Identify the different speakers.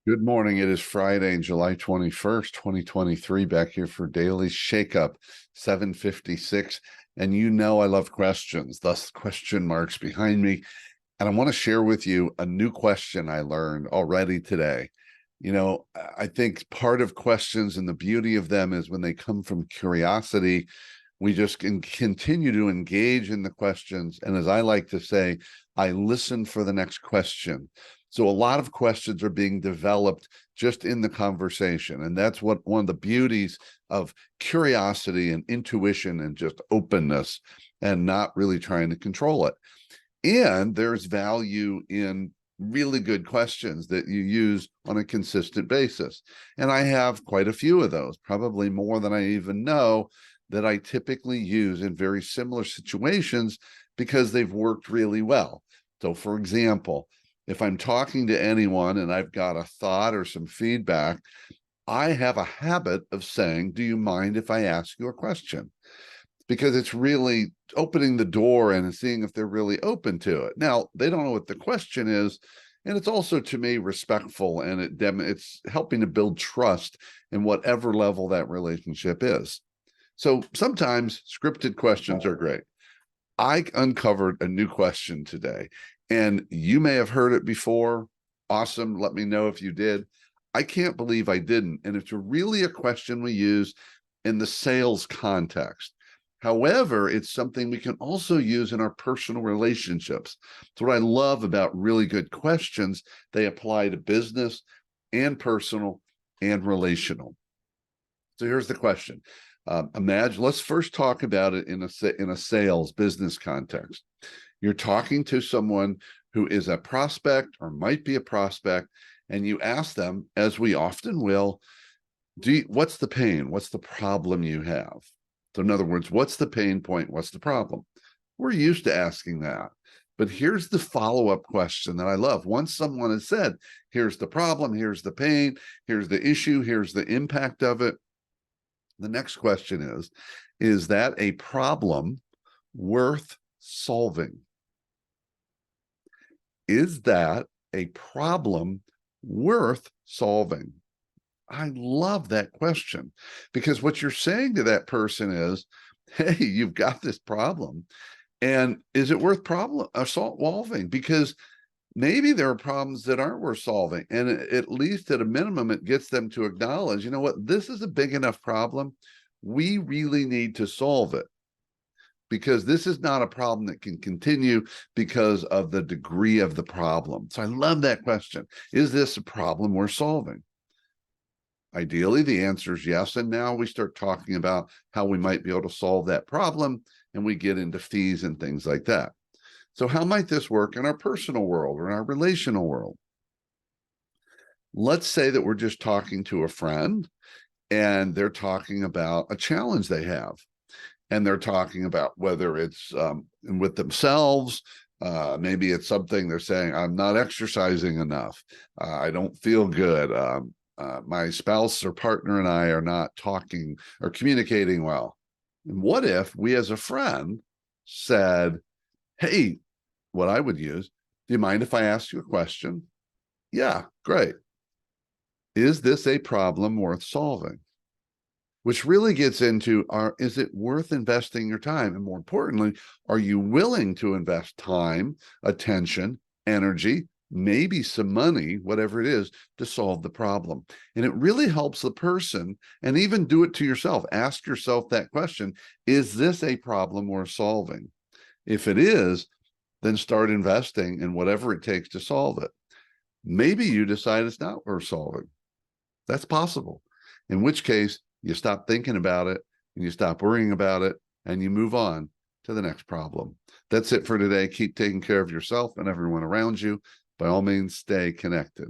Speaker 1: Good morning. It is Friday, July 21st, 2023, back here for Daily Shakeup, 7:56. And you know I love questions, thus question marks behind me. And I want to share with you a new question I learned already today. I think part of questions and the beauty of them is when they come from curiosity, we just can continue to engage in the questions. And as I like to say, I listen for the next question. So a lot of questions are being developed just in the conversation. And that's what one of the beauties of curiosity and intuition and just openness and not really trying to control it. And there's value in really good questions that you use on a consistent basis. And I have quite a few of those, probably more than I even know, that I typically use in very similar situations because they've worked really well. So for example, if I'm talking to anyone and I've got a thought or some feedback, I have a habit of saying, do you mind if I ask you a question? Because it's really opening the door and seeing if they're really open to it. Now, they don't know what the question is, and it's also, to me, respectful, and it's helping to build trust in whatever level that relationship is. So sometimes scripted questions are great. I uncovered a new question today, and you may have heard it before. Awesome. Let me know if you did. I can't believe I didn't. And it's really a question we use in the sales context. However, it's something we can also use in our personal relationships. So what I love about really good questions, they apply to business and personal and relational. So here's the question. Imagine, let's first talk about it in a sales business context. You're talking to someone who is a prospect or might be a prospect, and you ask them, as we often will, what's the pain? What's the problem you have? So in other words, what's the pain point? What's the problem? We're used to asking that. But here's the follow-up question that I love. Once someone has said, here's the problem, here's the pain, here's the issue, here's the impact of it, the next question is that a problem worth solving? Is that a problem worth solving? I love that question, because what you're saying to that person is, hey, you've got this problem, and is it worth solving? Because maybe there are problems that aren't worth solving. And at least at a minimum, it gets them to acknowledge, you know what, this is a big enough problem. We really need to solve it, because this is not a problem that can continue because of the degree of the problem. So I love that question. Is this a problem we're solving? Ideally, the answer is yes. And now we start talking about how we might be able to solve that problem, and we get into fees and things like that. So how might this work in our personal world or in our relational world? Let's say that we're just talking to a friend and they're talking about a challenge they have. And they're talking about whether it's with themselves, maybe it's something they're saying, I'm not exercising enough. I don't feel good. My spouse or partner and I are not talking or communicating well. And what if we as a friend said, hey, what I would use, do you mind if I ask you a question? Yeah, great. Is this a problem worth solving? Which really gets into, is it worth investing your time? And more importantly, are you willing to invest time, attention, energy, maybe some money, whatever it is, to solve the problem? And it really helps the person, and even do it to yourself. Ask yourself that question, is this a problem worth solving? If it is, then start investing in whatever it takes to solve it. Maybe you decide it's not worth solving. That's possible. In which case, you stop thinking about it and you stop worrying about it and you move on to the next problem. That's it for today. Keep taking care of yourself and everyone around you. By all means, stay connected.